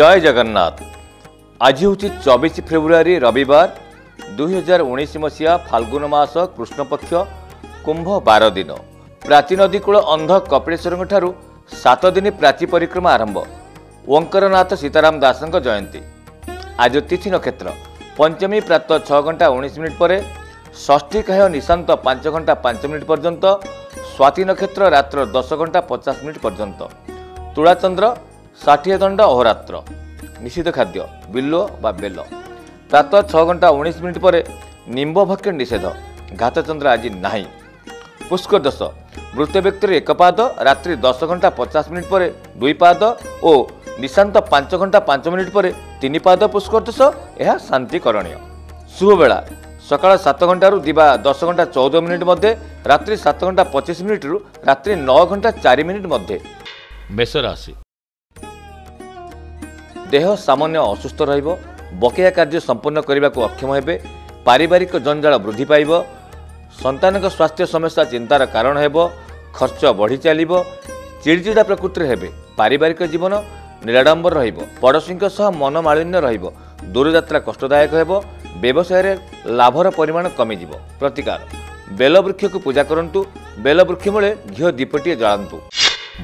जय जगन्नाथ। आज हूँ 24 फेब्रुआरी रविवार 2019 मसीहा फाल्गुन मास कृष्णपक्ष कुंभ 12 दिन। प्राची नदीकूल अंध कपिलेश्वर ठारू 7 दिन प्राची परिक्रमा आरंभ। ओंकारनाथ सीताराम दासଙ୍କ जयंती। आज तिथि नक्षत्र पंचमी प्रातः 6 घंटा 19 मिनिट पर, षष्ठी कह निशांत 5 घंटा 5 मिनिट पर्यंत, स्वाति नक्षत्र रात्र 10 घंटा 50 मिनिट पर्यंत, तुलाचंद्र 60 दंड अहोरात्र। निषिद्ध खाद्य बिल्लो बा बेल। प्रातः 6 घंटा 19 मिनिट पर निम्ब भक्ष्य निषेध। घातचंद्र आज नहीं। पुष्कर दश मृत व्यक्तिर 1 पाद, रात्रि 10 घंटा 50 मिनिट पर 2 पाद और निशांत 5 घंटा 5 मिनिट पर 3 पाद पुष्कर दश। यह शांति करणीय। शुभ बेला सकाळ 7 घंटा दिवा 10 घंटा 14 मिनिट मध्य, रात्रि 7 घंटा 25 मिनिट रात्रि 9 घंटा 4 मिनिट मध्य। मेष राशि देह सामान्य असुस्थ रहिबो, बकेया कार्य संपन्न करने को अक्षम हेबे, पारिवारिक जंजाल वृद्धि पाइब, संतानक स्वास्थ्य समस्या चिंतार कारण हेबो, खर्च बढ़ी चलिबो, चिड़चिड़ा प्रकृति हेबे, पारिवारिक जीवन निराडंबर रहिबो, पड़ोशीक सह मनमालिन्य रहिबो, दूरयात्रा कष्टदायक हेबो, व्यवसाय रे लाभर परिमाण कमिजिबो। प्रतिकार बेल वृक्ष को पूजा करंतु, बेल वृक्ष मूले घिओ दीपटिए जलांतु।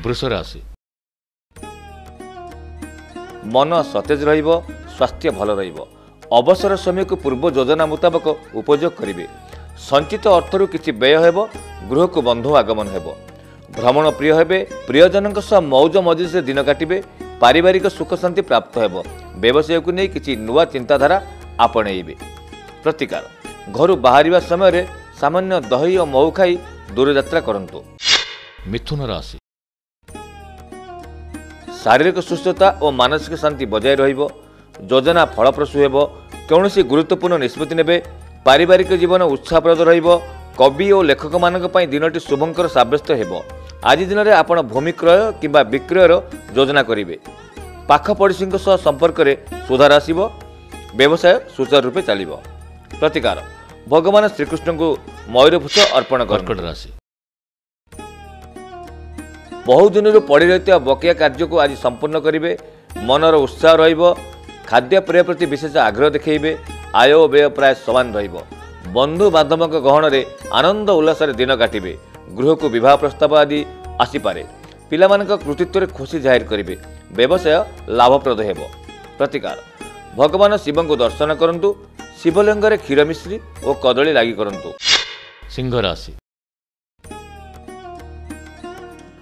वृष राशि मन सतेज रहिबो, स्वास्थ्य भल रहिबो, अवसर समय को पूर्व योजना मुताबक उपयोग करिवे, संचित अर्थरु किछि व्यय हेबो, गृह को बंधु आगमन हेबो, भ्रमण प्रिय हेबे, प्रियजनक सह मौज मजिस से दिन काटिबे, पारिवारिक सुख शांति प्राप्त हेबो, व्यवसाय को नहीं किछि नुआ चिंताधारा आपणेइबे। प्रतिकार घर बाहरिबा समय रे सामान्य दही और मऊ खाई दूरयात्रा करंतु। मिथुन राशि शारीरिक सुस्थता और मानसिक शांति बजाय रहिबो, योजना फलप्रसू हेबो, कौनसी गुरुत्वपूर्ण निष्पत्ति नेबे, पारिवारिक जीवन उत्साहप्रद रहिबो, कवि और लेखक मानक पई दिनटी शुभंकर साब्यस्त हेबो। आज दिन में आपण भूमि क्रय किंबा विक्रयर योजना करिवे, पाख पड़ोशी सह संपर्क रे सुधार आसिबो, व्यवसाय सुचारू रूपे चलिबो। प्रतिकार भगवान श्रीकृष्ण को मयूरपुछ अर्पण। कर्कट राशि बहु दिन पड़ी रही बकेया कार्य को आज संपूर्ण करेंगे, मनर उत्साह रहिबो, खाद्य पेय प्रति विशेष आग्रह देखिए, आय और व्यय प्राय समान रहिबो, बंधु बांधव गहन रे आनंद उल्लास दिन काटिबे, गृह को विवाह प्रस्ताव आदि आसीपारे, पिलामानक कृतित्व रे खुशी जाहिर करेंगे, व्यवसाय लाभप्रद हेबो। प्रतिकार भगवान शिव को दर्शन करंतु, शिवलिंग रे क्षीर मिश्री और कदली लागी करंतु। सिंह राशि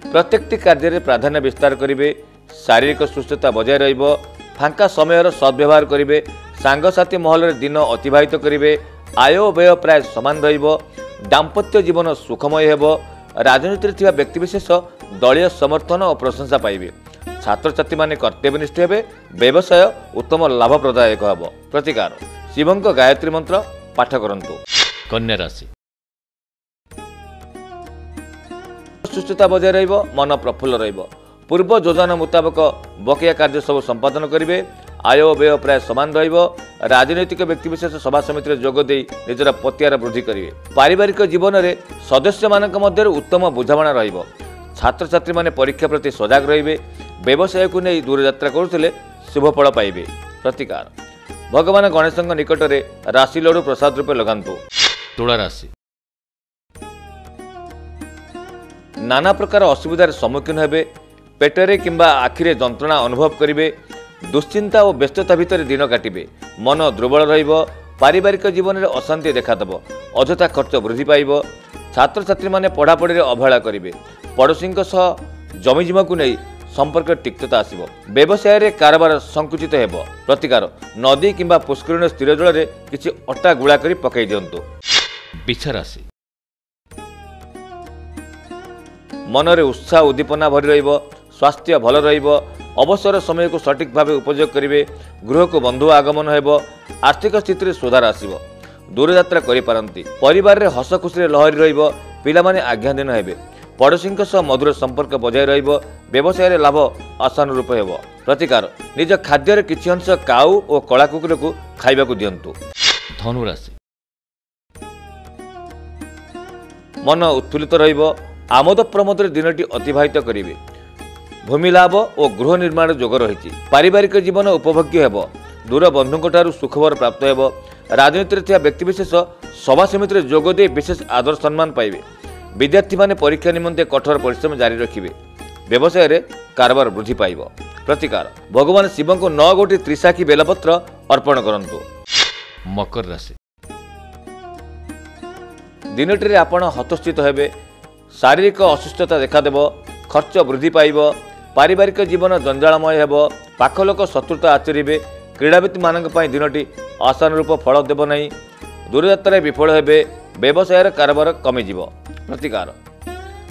प्रत्येक कार्य में प्राधान्य विस्तार करेंगे, शारीरिक सुस्थता बजाय रहिबो, फांका समय सद्व्यवहार करेंगे, सांगसाथी महल रे दिन अतिबाहित करेंगे, आय व्यय प्राय समान रहिबो, दाम्पत्य जीवन सुखमय हेबो, राजनीति में व्यक्तिविशेष दलीय समर्थन और प्रशंसा पाइबे, छात्र छात्री माने कर्तव्यनिष्ठ हेबे, व्यवसाय उत्तम लाभप्रदायक हेबो। प्रतिकार शिवंक गायत्री मंत्र पाठ करंतु। कन्या राशि सुस्थता बजाय रहिबो, मन प्रफुल्ल रहिबो, पूर्व योजना मुताबक बकेया कार्य सब संपादन करेंगे, आय व्यय प्राय समान रहिबो, राजनैतिक व्यक्तिविशेष सभा समिति में जोग दे निजर पतियार वृद्धि करेंगे, पारिवारिक जीवन में सदस्य मानक मध्य उत्तम बुझामणा रहिबो, छात्र छात्री माने परीक्षा प्रति सजग रहिबे, व्यवसाय को नहीं दूरयात्रा करुले शुभफल पाइबे। प्रतिकार भगवान गणेश निकट में राशि लड्डू प्रसाद रूपे लगांतु। तुला राशि नाना प्रकार असुविधार सम्मुखीन हेबे, पेटरे किंबा आखिरे जंत्रणा अनुभव करेंगे, दुश्चिंता और व्यस्तता भितर दिन काटिबे, मन दुर्बल रहिबो, पारिवारिक जीवन में अशांति देखादेव, अଯଥା खर्च वृद्धि पाइब, छात्र छात्री माने पढ़ापढ़ी अवहेला करेंगे, पड़ोशी सह जमीजमा को नहीं संपर्क तिक्तता आसिबो, व्यवसाय रे कारोबार संकुचित हेबो। प्रतिकार नदी किंबा पुष्करिणी स्थिर जल रे किछि अट्टा गुळा करी पकई दियंतु। बिछा राशि मनरे उत्साह उद्दीपना भरी रहिबो, स्वास्थ्य भल रहिबो, अवसर समय को सठिक भाव उपयोग करेंगे, गृह को बंधु आगमन हेबो, आर्थिक स्थिति सुधार आसिबो, दूरयात्रा करि पारंती, परिवार रे हस खुशी लहरी रहिबो, पिलामाने आज्ञाधीन हेबे, पड़ोशी सह मधुर संपर्क बजाय रहिबो, व्यवसाय रे लाभ आसान रूप हेबो। प्रतिकार निज खाद्य रे किछि अंश काऊ और कला कुकुर को खाइबा को दियंतु। धनु राशि मन उत्फुल्लित रहिबो, आमोद प्रमोद दिनटी अतिबाहित करेंगे, भूमि लाभ और गृह निर्माण जोग रही। पारिवारिक जीवन उपभोग्य हेब। दूर बंधुओं सुखबर प्राप्त हेब। राजनीति में व्यक्तिविशेष सभा समिति में जोगदे विशेष आदर सम्मान पाइबे। विद्यार्थी माने परीक्षा निमंते कठोर परिश्रम जारी रखिबे। व्यवसाय रे कारबार वृद्धि पाइब। प्रतिकार भगवान शिव को 9 गोटी त्रिशाखी बेलपत्र अर्पण करंतु। मकर राशि दिनटी आपण हतोत्थित हेबे। शारीरिक असुस्थता देखादेव। खर्च वृद्धि पाइब। पारिवारिक जीवन जंजालमय हेब। पाख लोक शत्रुता आचरिबे। क्रीड़ावित मानक पई दिनटी आशानुरूप फल देव नहीं। दूरयात्रा विफल हेबे। व्यवसाय कारबार कमिजिब। प्रतिकार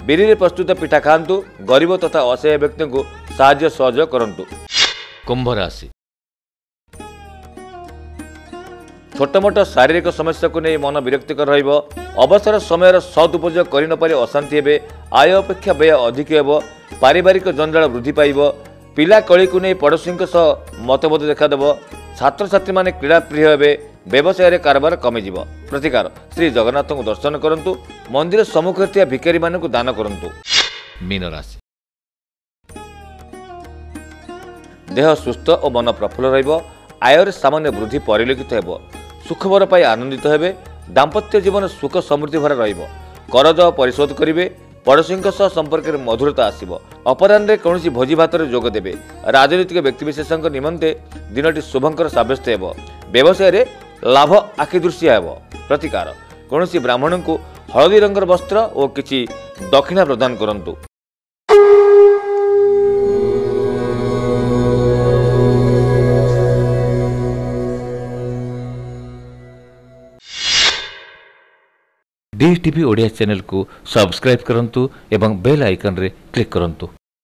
बिरी प्रस्तुत पिठा खातु। गरीब तथा असहाय व्यक्ति को साहाय्य सहयोग करंतु। कुंभ राशि छोटमोट शारीरिक समस्या को नहीं मन विरक्तिकर रहिब। अवसर समय सदुपयोग कर न पारि अशांति हेबे। आय अपेक्षा व्यय अधिक हेब। पारिवारिक जंजाल वृद्धि पाइब। पिला कली को नहीं पड़ोशी मतभेद देखादेव। छात्र छात्री माने क्रीड़ा प्रिय हेबे। व्यवसाय कारबार कमिजिब। प्रतिकार श्री जगन्नाथ को दर्शन करंतु। मंदिर सम्मुख भिखारी मान को दान करंतु। मीन राशि देह सुस्थ और मन प्रफुल्ल रहिब। आयर सामान्य वृद्धि परिलक्षित हेब। सुखबर पाई आनंदित हेबे। दाम्पत्य जीवन सुख समृद्धि भरा रहिब। करज परिशोध करिवे। पड़ोशी संपर्क में मधुरता आसिब। अपराह्न कौन भोजी भात जोग देवे। राजनीतिक व्यक्तिविशेष निमंते दिनटी शुभंकर साब्यस्त हेब। व्यवसाय लाभ आखिदृश्य हेब। प्रतिकार कौन ब्राह्मण को हलदी रंगर वस्त्र और किछि दक्षिणा प्रदान करंतु। DTV ओडिया चैनल को सब्सक्राइब करंतु एवं बेल आइकन रे क्लिक करंतु।